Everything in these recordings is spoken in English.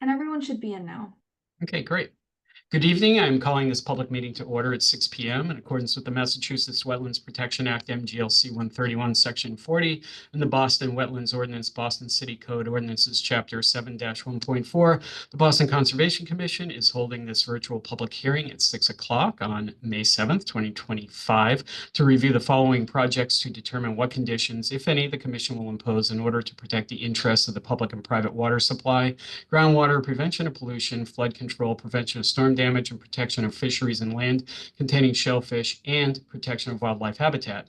And everyone should be in now. Okay, great. Good evening. I'm calling this public meeting to order at 6 p.m. in accordance with the Massachusetts Wetlands Protection Act, MGLC 131, Section 40, and the Boston Wetlands Ordinance, Boston City Code Ordinances, Chapter 7-1.4. The Boston Conservation Commission is holding this virtual public hearing at 6 o'clock on May 7th, 2025, to review the following projects to determine what conditions, if any, the Commission will impose in order to protect the interests of the public and private water supply, groundwater, prevention of pollution, flood control, prevention of storm damage, and protection of fisheries and land containing shellfish, and protection of wildlife habitat.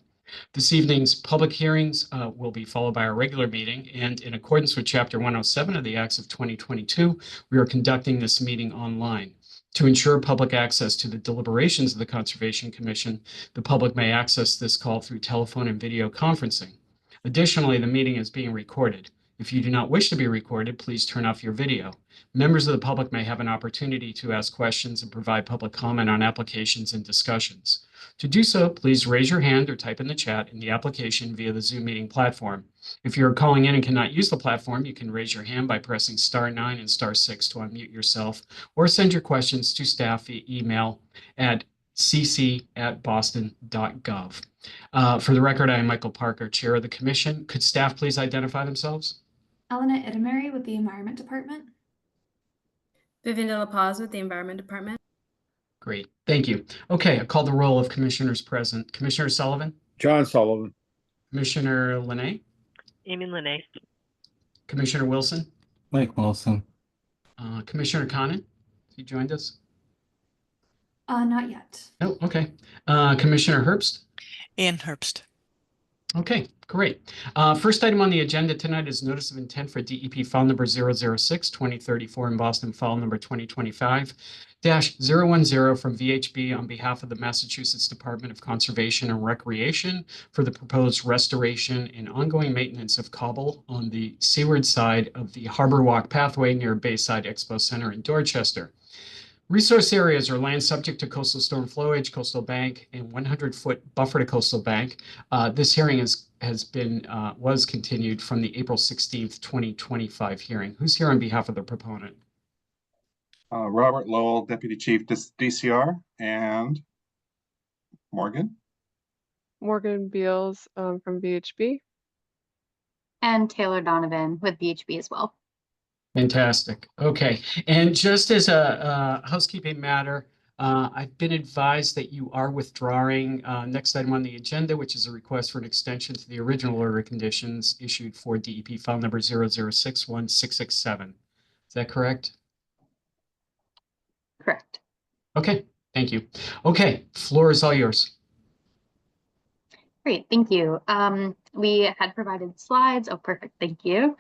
This evening's public hearings will be followed by our regular meeting, and in accordance with Chapter 107 of the Acts of 2022, we are conducting this meeting online. To ensure public access to the deliberations of the Conservation Commission, the public may access this call through telephone and video conferencing. Additionally, the meeting is being recorded. If you do not wish to be recorded, please turn off your video. Members of the public may have an opportunity to ask questions and provide public comment on applications and discussions. To do so, please raise your hand or type in the chat in the application via the Zoom meeting platform. If you're calling in and cannot use the platform, you can raise your hand by pressing *9 and *6 to unmute yourself, or send your questions to staff via email at cc@boston.gov. For the record, I am Michael Parker, Chair of the Commission. Could staff please identify themselves? Elena Itamari with the Environment Department. Vivian De La Paz with the Environment Department. Great, thank you. Okay, I call the roll of commissioners present. Commissioner Sullivan? John Sullivan. Commissioner Linay? Amy Linay. Commissioner Wilson? Mike Wilson. Commissioner Conan? Has he joined us? Not yet. No, okay. Commissioner Herbst? Ann Herbst. Okay, great. First item on the agenda tonight is notice of intent for DEP file number 006-2034 in Boston, file number 2025-010 from VHB on behalf of the Massachusetts Department of Conservation and Recreation for the proposed restoration and ongoing maintenance of cobble on the seaward side of the Harbor Walk pathway near Bayside Expo Center in Dorchester. Resource areas are land subject to coastal storm flowage, coastal bank, and 100-foot buffer to coastal bank. This hearing was continued from the April 16th, 2025 hearing. Who's here on behalf of the proponent? Robert Lowell, Deputy Chief DCR, and Morgan. Morgan Beals from VHB. And Taylor Donovan with VHB as well. Fantastic. Okay. And just as a housekeeping matter, I've been advised that you are withdrawing next item on the agenda, which is a request for an extension to the original order of conditions issued for DEP file number 0061667. Is that correct? Correct. Okay. Thank you. Okay. Floor is all yours. Great. Thank you. We had provided slides. Oh, perfect. Thank you.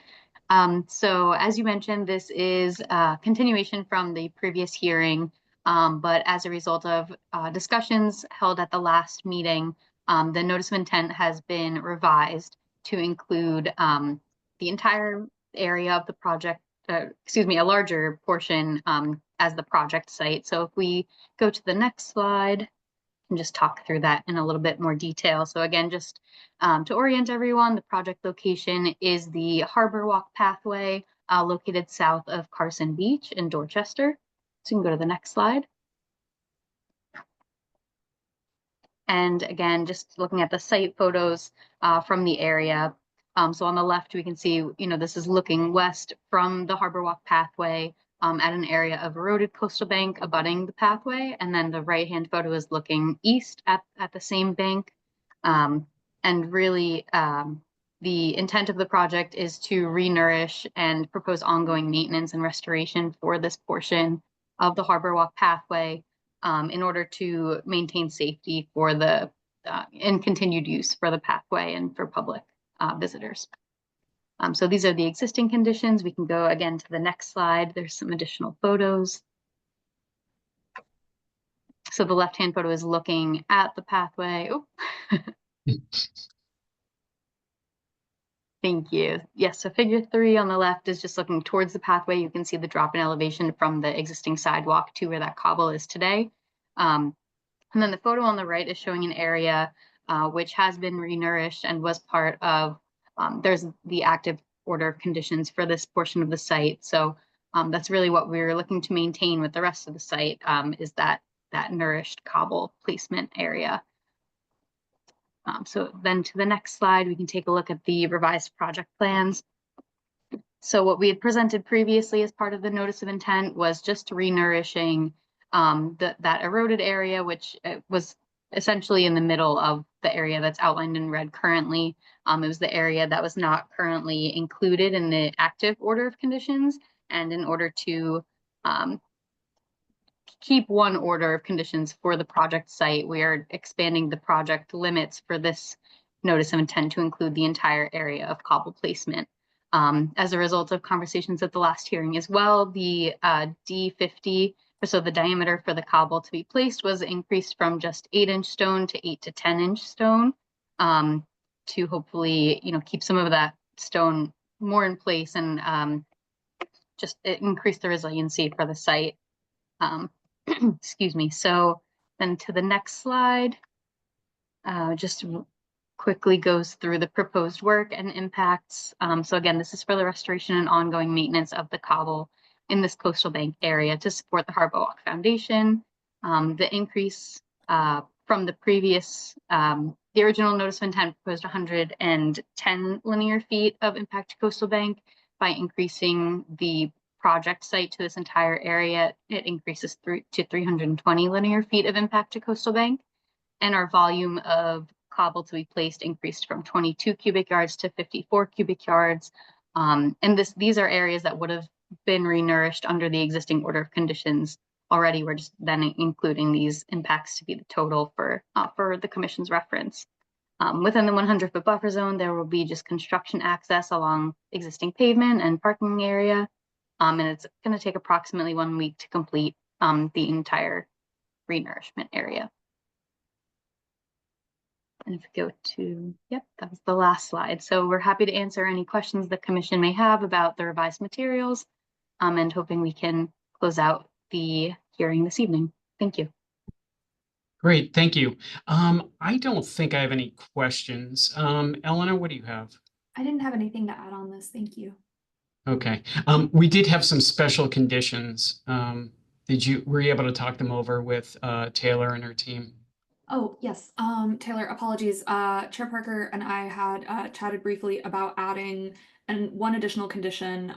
So as you mentioned, this is a continuation from the previous hearing, but as a result of discussions held at the last meeting, the notice of intent has been revised to include the entire area of the project, a larger portion as the project site. So if we go to the next slide, and just talk through that in a little bit more detail. So again, just to orient everyone, the project location is the Harbor Walk pathway located south of Carson Beach in Dorchester. So you can go to the next slide. And again, just looking at the site photos from the area. So on the left, we can see, this is looking west from the Harbor Walk pathway at an area of eroded coastal bank abutting the pathway. And then the right-hand photo is looking east at the same bank. And really, the intent of the project is to re-nourish and propose ongoing maintenance and restoration for this portion of the Harbor Walk pathway in order to maintain safety for the and continued use for the pathway and for public visitors. So these are the existing conditions. We can go again to the next slide. There's some additional photos. So the left-hand photo is looking at the pathway. Oh. Thank you. Yes, so figure 3 on the left is just looking towards the pathway. You can see the drop in elevation from the existing sidewalk to where that cobble is today. And then the photo on the right is showing an area which has been renourished and was part of there's the active order of conditions for this portion of the site. So That's really what we're looking to maintain with the rest of the site, is that nourished cobble placement area. So then to the next slide, we can take a look at the revised project plans. So what we had presented previously as part of the notice of intent was just renourishing that eroded area, which was essentially in the middle of the area that's outlined in red currently. It was the area that was not currently included in the active order of conditions. And in order to keep one order of conditions for the project site, we are expanding the project limits for this notice of intent to include the entire area of cobble placement. As a result of conversations at the last hearing as well, the D50, so the diameter for the cobble to be placed, was increased from just 8-inch stone to 8 to 10-inch stone, to hopefully, keep some of that stone more in place and just increase the resiliency for the site. Excuse me. So then to the next slide, just quickly goes through the proposed work and impacts. So again, this is for the restoration and ongoing maintenance of the cobble in this coastal bank area to support the Harbor Walk Foundation. The increase from the previous, the original notice of intent proposed 110 linear feet of impact to coastal bank. By increasing the project site to this entire area, it increases to 320 linear feet of impact to coastal bank. And our volume of cobble to be placed increased from 22 cubic yards to 54 cubic yards. And these are areas that would have been renourished under the existing order of conditions already. We're just then including these impacts to be the total for the commission's reference. Within the 100-foot buffer zone, there will be just construction access along existing pavement and parking area. And it's going to take approximately 1 week to complete the entire renourishment area. And if we go to, yep, that was the last slide. So we're happy to answer any questions the commission may have about the revised materials, and hoping we can close out the hearing this evening. Thank you. Great, thank you. I don't think I have any questions. Eleanor, what do you have? I didn't have anything to add on this. Thank you. Okay. We did have some special conditions. Were you able to talk them over with Taylor and her team? Oh, yes. Taylor, apologies. Chair Parker and I had chatted briefly about adding one additional condition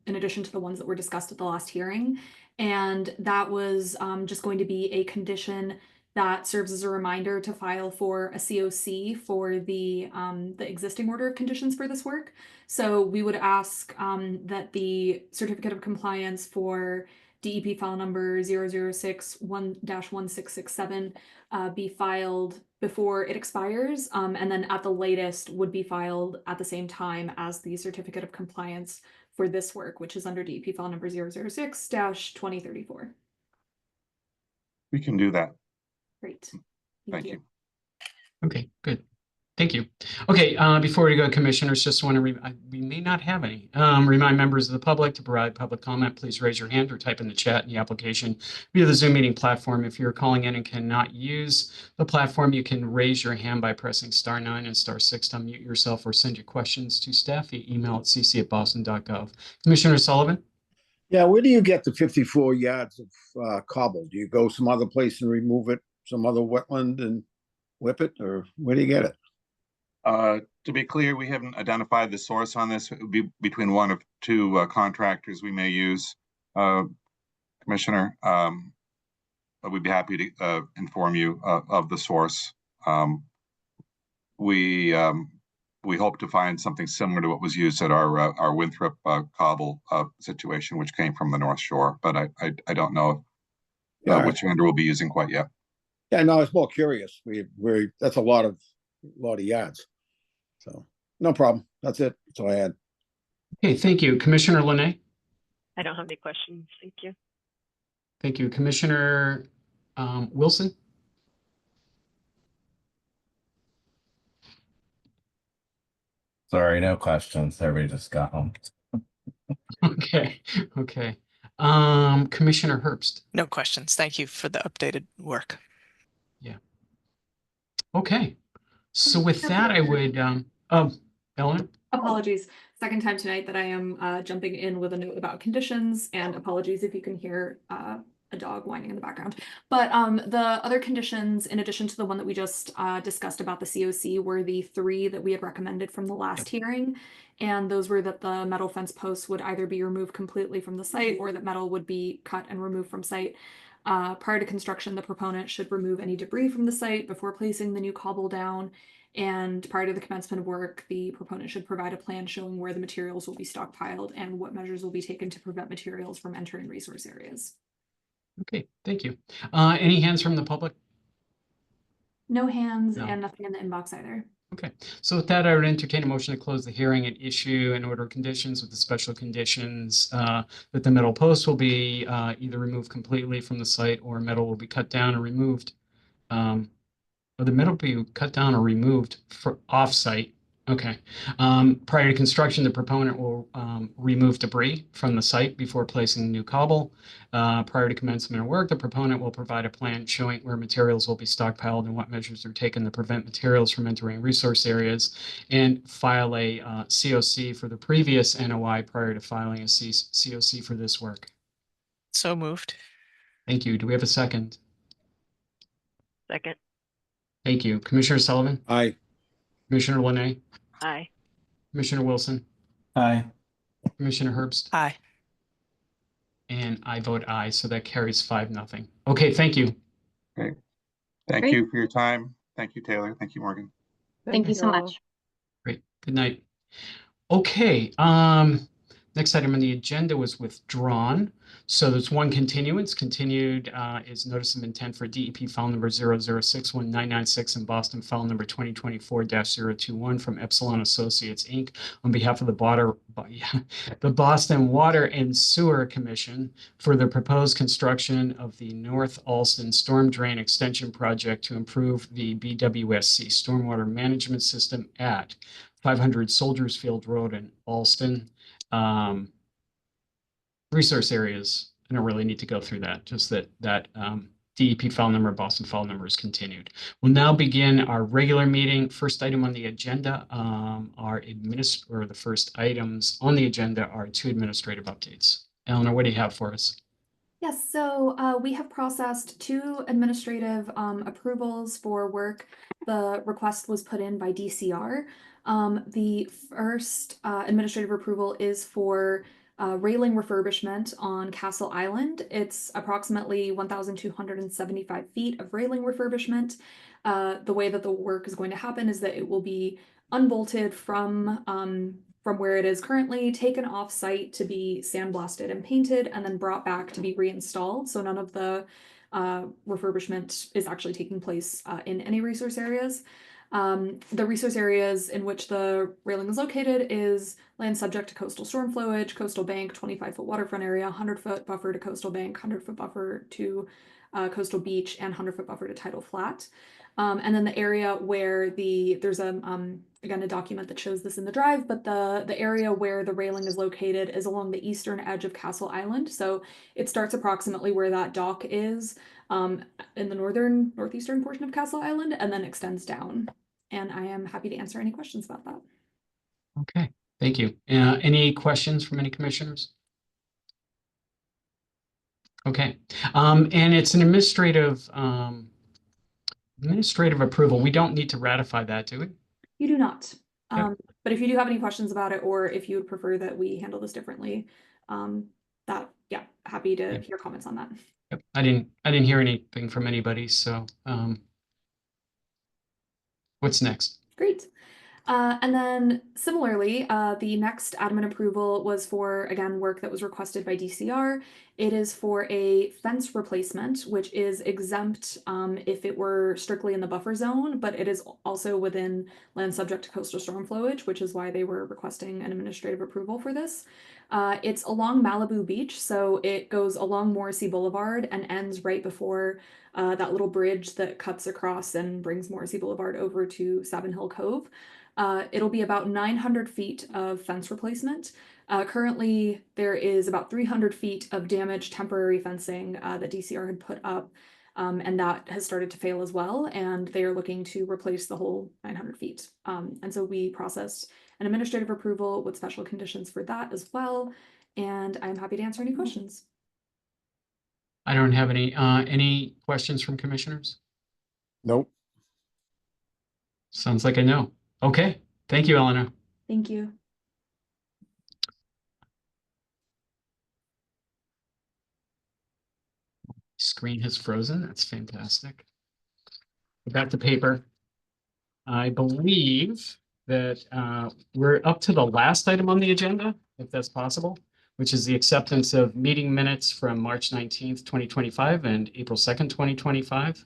in addition to the ones that were discussed at the last hearing. And that was just going to be a condition that serves as a reminder to file for a COC for the existing order of conditions for this work. So we would ask that the certificate of compliance for DEP file number 006-1-1667 be filed before it expires, and then at the latest would be filed at the same time as the certificate of compliance for this work, which is under DEP file number 006-2034. We can do that. Great. Thank you. Okay, good. Thank you. Okay, before we go, commissioners, just want to we may not have any. Remind members of the public to provide public comment. Please raise your hand or type in the chat in the application via the Zoom meeting platform. If you're calling in and cannot use the platform, you can raise your hand by pressing *9 and *6 to unmute yourself or send your questions to staff via email at cc@boston.gov. Commissioner Sullivan? Yeah, where do you get the 54 yards of cobble? Do you go some other place and remove it, some other wetland and whip it, or where do you get it? To be clear, we haven't identified the source on this. It would be between one of two contractors we may use, Commissioner. But we'd be happy to inform you of the source. We hope to find something similar to what was used at our Winthrop cobble situation, which came from the North Shore. But I don't know which vendor we'll be using quite yet. Yeah, no, I was more curious. That's a lot of yards. So no problem. That's it. That's all I had. Okay, thank you. Commissioner Linay? I don't have any questions. Thank you. Thank you. Commissioner Wilson? Sorry, no questions. Everybody just got home. Okay, okay. Commissioner Herbst? No questions. Thank you for the updated work. Yeah. Okay. So with that, I would, Eleanor? Apologies. second time tonight that I am jumping in with a note about conditions, and apologies if you can hear a dog whining in the background. But the other conditions, in addition to the one that we just discussed about the COC, were the 3 that we had recommended from the last hearing. And those were that the metal fence posts would either be removed completely from the site or that metal would be cut and removed from site. Prior to construction, the proponent should remove any debris from the site before placing the new cobble down. And prior to the commencement of work, the proponent should provide a plan showing where the materials will be stockpiled and what measures will be taken to prevent materials from entering resource areas. Okay, thank you. Any hands from the public? No hands No. and nothing in the inbox either. Okay, so with that, I would entertain a motion to close the hearing and issue an order of conditions with the special conditions that the metal post will be either removed completely from the site or metal will be cut down or removed. Or the metal be cut down or removed for off-site. Okay. Prior to construction, the proponent will remove debris from the site before placing new cobble. Prior to commencement of work, the proponent will provide a plan showing where materials will be stockpiled and what measures are taken to prevent materials from entering resource areas, and file a COC for the previous NOI prior to filing a COC for this work. So moved. Thank you. Do we have a second? Second. Thank you. Commissioner Sullivan, Aye. Commissioner Linay, Aye. Commissioner Wilson, Aye. Commissioner Herbst, Aye. and I vote aye, so that carries 5-0. Okay, thank you. Thank Great. you for your time. Thank you, Taylor. Thank you, Morgan. Thank you so all. much. Great. Good night. Okay, next item on the agenda was withdrawn. So there's one continuance. Continued is notice of intent for DEP file number 0061996 in Boston, file number 2024-021 from Epsilon Associates, Inc. on behalf of the Boston Water and Sewer Commission for the proposed construction of the North Alston Storm Drain Extension Project to improve the BWSC stormwater management system at 500 Soldiers Field Road in Alston. Resource areas, I don't really need to go through that, just that DEP file number, Boston file number is continued. We'll now begin our regular meeting. First item on the agenda the first items on the agenda are 2 administrative updates. Eleanor, what do you have for us? Yes, so we have processed 2 administrative approvals for work. The request was put in by DCR. The first administrative approval is for railing refurbishment on Castle Island. It's approximately 1,275 feet of railing refurbishment. The way that the work is going to happen is that it will be unbolted from where it is currently, taken off site to be sandblasted and painted, and then brought back to be reinstalled. So none of the refurbishment is actually taking place in any resource areas. The resource areas in which the railing is located is land subject to coastal storm flowage, coastal bank, 25-foot waterfront area, 100-foot buffer to coastal bank, 100-foot buffer to coastal beach, and 100-foot buffer to tidal flat. And then the area where there's again, a document that shows this in the drive, but the area where the railing is located is along the eastern edge of Castle Island. So it starts approximately where that dock is in the northeastern portion of Castle Island, and then extends down. And I am happy to answer any questions about that. Okay, thank you. Any questions from any commissioners? Okay, and it's an administrative approval. We don't need to ratify that, do we? You do not. Okay. But if you do have any questions about it, or if you would prefer that we handle this differently, happy to hear comments on that. Yep. I didn't hear anything from anybody, so what's next? Great. And then similarly, the next admin approval was for, again, work that was requested by DCR. It is for a fence replacement, which is exempt if it were strictly in the buffer zone, but it is also within land subject to coastal storm flowage, which is why they were requesting an administrative approval for this. It's along Malibu Beach, so it goes along Morrissey Boulevard and ends right before that little bridge that cuts across and brings Morrissey Boulevard over to Savin Hill Cove. It'll be about 900 feet of fence replacement. Currently, there is about 300 feet of damaged temporary fencing that DCR had put up And that has started to fail as well, and they are looking to replace the whole 900 feet. And so we processed an administrative approval with special conditions for that as well, and I'm happy to answer any questions. I don't have any questions from commissioners? Nope. Sounds like a no. Okay, thank you, Eleanor. Thank you. Screen has frozen. That's fantastic. Back to paper. I believe that we're up to the last item on the agenda, if that's possible, which is the acceptance of meeting minutes from March 19th, 2025 and April 2nd, 2025.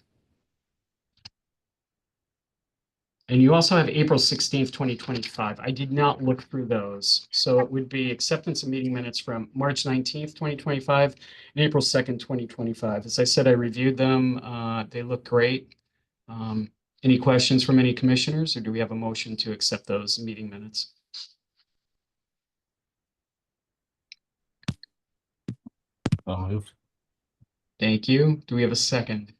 And you also have April 16th, 2025. I did not look through those. So it would be acceptance of meeting minutes from March 19th, 2025 and April 2nd, 2025. As I said, I reviewed them. They look great. Any questions from any commissioners, or do we have a motion to accept those meeting minutes? So moved. Thank you. Do we have a second?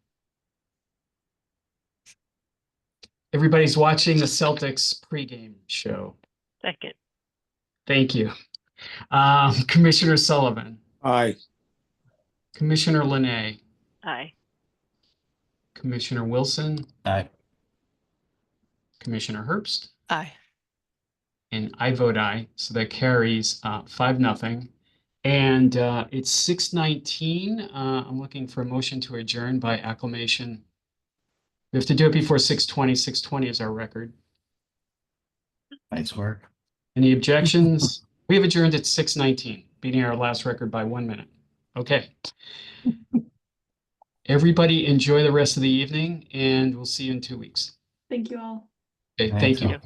Everybody's watching the Celtics pregame show. Second. Thank you. Commissioner Sullivan, Aye. Commissioner Linay, Aye. Commissioner Wilson, Aye. Commissioner Herbst, Aye. and I vote aye. So that carries 5-0. And it's 6:19. I'm looking for a motion to adjourn by acclamation. We have to do it before 6:20. 6:20 is our record. Nice work. Any objections? We have adjourned at 6:19, beating our last record by 1 minute. Okay. Everybody enjoy the rest of the evening, and we'll see you in 2 weeks. Thank you all. Okay, Thank thank you. you.